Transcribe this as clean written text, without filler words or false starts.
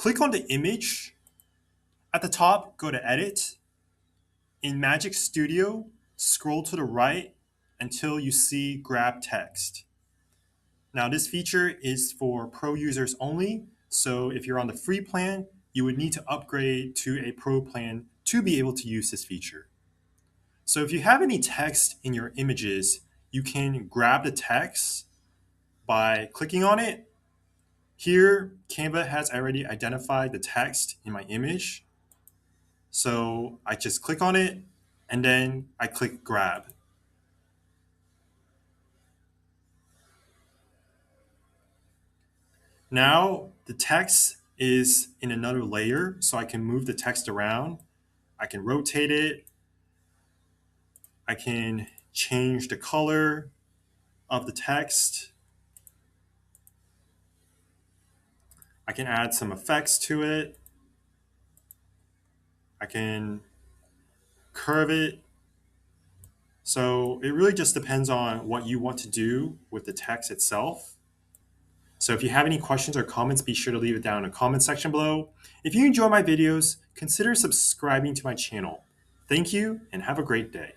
click on the image. At the top, go to Edit. In Magic Studio, scroll to the right until you see Grab Text. Now, this feature is for Pro users only, so if you're on the free plan, you would need to upgrade to a Pro plan to be able to use this feature. So if you have any text in your images, you can grab the text by clicking on it. Here, Canva has already identified the text in my image. So I just click on it and then I click grab. Now the text is in another layer, so I can move the text around. I can rotate it. I can change the color of the text. I can add some effects to it. I can curve it. So it really just depends on what you want to do with the text itself. So if you have any questions or comments, be sure to leave it down in the comment section below. If you enjoy my videos, consider subscribing to my channel. Thank you and have a great day.